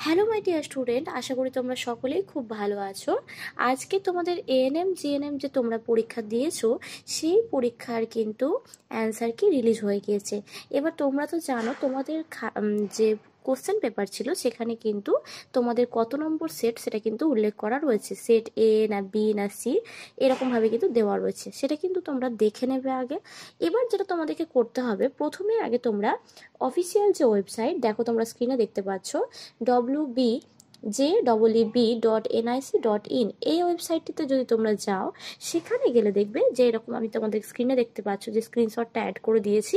Hello my dear student, আশা করি তোমরা সকলেই খুব ভালো আছো। আজকে তোমাদের এএনএম জিএনএম যে তোমরা পরীক্ষা দিয়েছো সেই পরীক্ষার কিন্তু অ্যান্সার কি রিলিজ হয়ে গিয়েছে। এবার তোমরা তো জানো তোমাদের যে কোশ্চেন পেপার ছিল সেখানে কিন্তু তোমাদের কত নম্বর সেট সেটা কিন্তু উল্লেখ করা রয়েছে। সেট এ না বি না সি এরকমভাবে কিন্তু দেওয়া রয়েছে, সেটা কিন্তু তোমরা দেখে নেবে আগে। এবার যেটা তোমাদেরকে করতে হবে, প্রথমে আগে তোমরা অফিসিয়াল যে ওয়েবসাইট দেখো, তোমরা স্ক্রিনে দেখতে পাচ্ছ wbjeb.nic.in, এই ওয়েবসাইটটিতে যদি তোমরা যাও সেখানে গেলে দেখবে যে এরকম, আমি তোমাদের স্ক্রিনে দেখতে পাচ্ছ যে স্ক্রিনশটটা অ্যাড করে দিয়েছি।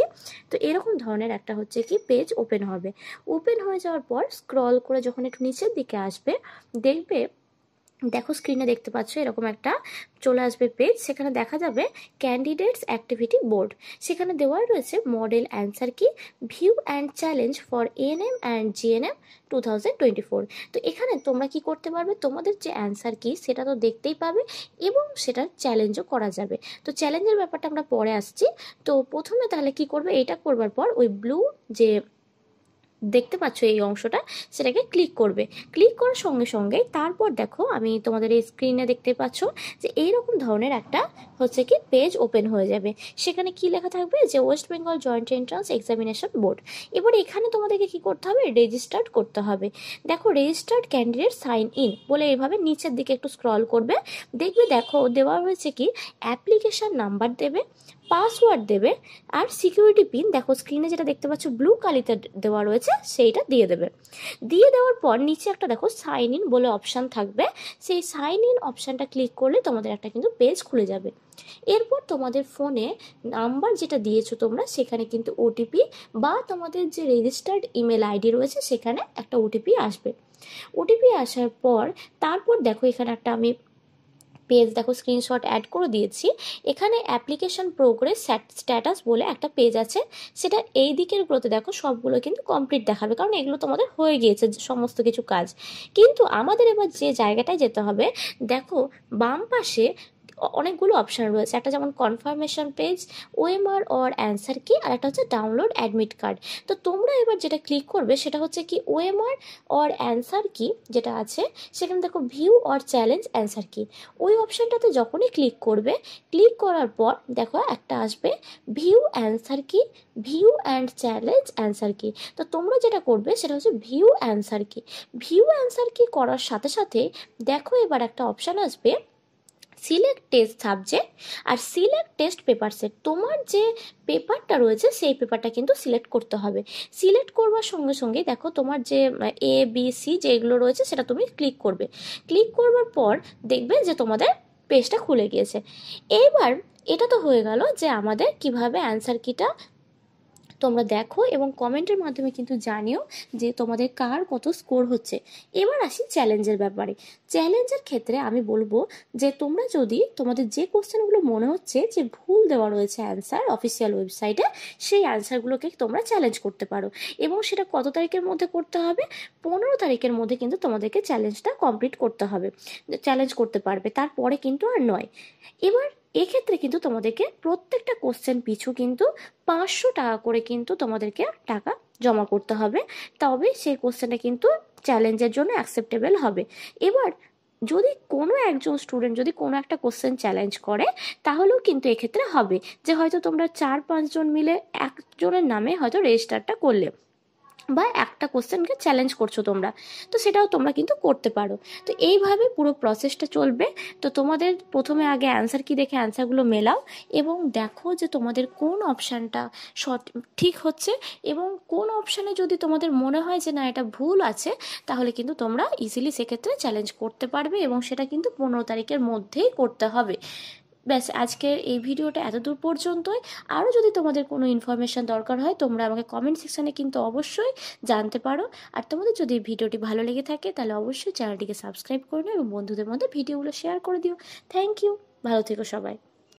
তো এরকম ধরনের একটা হচ্ছে কি পেজ ওপেন হবে। ওপেন হয়ে যাওয়ার পর স্ক্রল করে যখন একটু নিচের দিকে আসবে দেখবে, দেখো স্ক্রিনে দেখতে পাচ্ছ এরকম একটা চলে আসবে পেজ। সেখানে দেখা যাবে ক্যান্ডিডেটস অ্যাক্টিভিটি বোর্ড, সেখানে দেওয়া রয়েছে মডেল অ্যান্সার কি view and challenge for ANM and GNM 2024। তো এখানে তোমরা কি করতে পারবে, তোমাদের যে অ্যান্সার কি সেটা তো দেখতেই পাবে এবং সেটার চ্যালেঞ্জও করা যাবে। তো চ্যালেঞ্জের ব্যাপারটা আমরা পরে আসছি। তো প্রথমে তাহলে কি করবে, এটা করবার পর ওই ব্লু যে দেখতে পাচ্ছ এই অংশটা, সেটাকে ক্লিক করবে। ক্লিক করার সঙ্গে সঙ্গে তারপর দেখো, আমি তোমাদের এই স্ক্রিনে দেখতে পাচ্ছ যে এইরকম ধরনের একটা হচ্ছে কি পেজ ওপেন হয়ে যাবে। সেখানে কি লেখা থাকবে যে West Bengal joint entrance examination board. এবার এখানে তোমাদেরকে কি করতে হবে, রেজিস্টার্ড করতে হবে। দেখো রেজিস্টার্ড ক্যান্ডিডেট সাইন ইন বলে এইভাবে নিচের দিকে একটু স্ক্রল করবে, দেখবে দেখো দেওয়া হয়েছে কি অ্যাপ্লিকেশন নাম্বার দেবে, পাসওয়ার্ড দেবে, আর সিকিউরিটি পিন দেখো স্ক্রিনে যেটা দেখতে পাচ্ছ ব্লু কালিতে দেওয়া রয়েছে সেইটা দিয়ে দেবে। দিয়ে দেওয়ার পর নিচে একটা দেখো সাইন ইন বলে অপশান থাকবে, সেই সাইন ইন অপশানটা ক্লিক করলে তোমাদের একটা কিন্তু পেজ খুলে যাবে। এরপর তোমাদের ফোনে নাম্বার যেটা দিয়েছো তোমরা, সেখানে কিন্তু ওটিপি বা তোমাদের যে রেজিস্টার্ড ইমেল আইডি রয়েছে সেখানে একটা ওটিপি আসবে। ওটিপি আসার পর তারপর দেখো এখানে একটা আমি পেজ দেখো স্ক্রিনশট অ্যাড করে দিয়েছি। এখানে অ্যাপ্লিকেশন প্রোগ্রেস স্ট্যাটাস বলে একটা পেজ আছে, সেটা এই দিকের গুলোতে দেখো সবগুলো কিন্তু কমপ্লিট দেখাবে, কারণ এগুলো তোমাদের হয়ে গিয়েছে সমস্ত কিছু কাজ। কিন্তু আমাদের এবার যে জায়গাটায় যেতে হবে, দেখো বাম পাশে অনেকগুলো অপশান রয়েছে, একটা যেমন confirmation page, OMR or answer কি, আর একটা হচ্ছে ডাউনলোড অ্যাডমিট কার্ড। তো তোমরা এবার যেটা ক্লিক করবে সেটা হচ্ছে কি ওএমআর অর অ্যান্সার কি যেটা আছে, সেখানে দেখো ভিউ অর চ্যালেঞ্জ অ্যান্সার কি, ওই অপশানটাতে যখনই ক্লিক করবে, ক্লিক করার পর দেখো একটা আসবে ভিউ অ্যান্সার কি, ভিউ অ্যান্ড চ্যালেঞ্জ অ্যান্সার কি। তো তোমরা যেটা করবে সেটা হচ্ছে ভিউ অ্যান্সার কি। ভিউ অ্যান্সার কি করার সাথে সাথে দেখো এবার একটা অপশান আসবে সিলেক্ট টেস্ট সাবজেক্ট আর সিলেক্ট টেস্ট পেপার সেট। তোমার যে পেপারটা রয়েছে সেই পেপারটা কিন্তু সিলেক্ট করতে হবে। সিলেক্ট করবার সঙ্গে সঙ্গে দেখো তোমার যে এ বি সি যেগুলো রয়েছে সেটা তুমি ক্লিক করবে। ক্লিক করবার পর দেখবে যে তোমাদের পেজটা খুলে গিয়েছে। এইবার এটা তো হয়ে গেল যে আমাদের কিভাবে অ্যান্সার কিটা তোমরা দেখো এবং কমেন্টের মাধ্যমে কিন্তু জানিও যে তোমাদের কার কত স্কোর হচ্ছে। এবার আসি চ্যালেঞ্জের ব্যাপারে। চ্যালেঞ্জের ক্ষেত্রে আমি বলবো যে তোমরা যদি তোমাদের যে কোশ্চেনগুলো মনে হচ্ছে যে ভুল দেওয়া রয়েছে অ্যান্সার অফিসিয়াল ওয়েবসাইটে, সেই অ্যান্সারগুলোকে তোমরা চ্যালেঞ্জ করতে পারো। এবং সেটা কত তারিখের মধ্যে করতে হবে, 15 তারিখের মধ্যে কিন্তু তোমাদেরকে চ্যালেঞ্জটা কমপ্লিট করতে হবে, চ্যালেঞ্জ করতে পারবে, তারপরে কিন্তু আর নয়। এবার এক্ষেত্রে কিন্তু তোমাদেরকে প্রত্যেকটা কোশ্চেন পিছু কিন্তু 500 টাকা করে কিন্তু তোমাদেরকে টাকা জমা করতে হবে, তবে সেই কোশ্চেনটা কিন্তু চ্যালেঞ্জের জন্য অ্যাকসেপ্টেবল হবে। এবার যদি কোনো একজন স্টুডেন্ট যদি কোনো একটা কোশ্চেন চ্যালেঞ্জ করে, তাহলেও কিন্তু এক্ষেত্রে হবে যে হয়তো তোমরা 4-5 জন মিলে একজনের নামে হয়তো রেজিস্টারটা করলে বা একটা কোশ্চেনকে চ্যালেঞ্জ করছো তোমরা, তো সেটাও তোমরা কিন্তু করতে পারো। তো এইভাবে পুরো প্রসেসটা চলবে। তো তোমাদের প্রথমে আগে অ্যান্সার কি দেখে অ্যান্সারগুলো মেলাও এবং দেখো যে তোমাদের কোন অপশানটা ঠিক হচ্ছে, এবং কোন অপশানে যদি তোমাদের মনে হয় যে না এটা ভুল আছে, তাহলে কিন্তু তোমরা ইজিলি সেক্ষেত্রে চ্যালেঞ্জ করতে পারবে এবং সেটা কিন্তু 15 তারিখের মধ্যেই করতে হবে। ব্যাস, আজকের এই ভিডিওটা এতদূর পর্যন্তই। আরও যদি তোমাদের কোনো ইনফরমেশান দরকার হয় তোমরা আমাকে কমেন্ট সেকশানে কিন্তু অবশ্যই জানতে পারো। আর তোমাদের যদি এই ভিডিওটি ভালো লেগে থাকে তাহলে অবশ্যই চ্যানেলটিকে সাবস্ক্রাইব করে নিও এবং বন্ধুদের মধ্যে ভিডিওগুলো শেয়ার করে দিও। থ্যাংক ইউ, ভালো থেকো সবাই।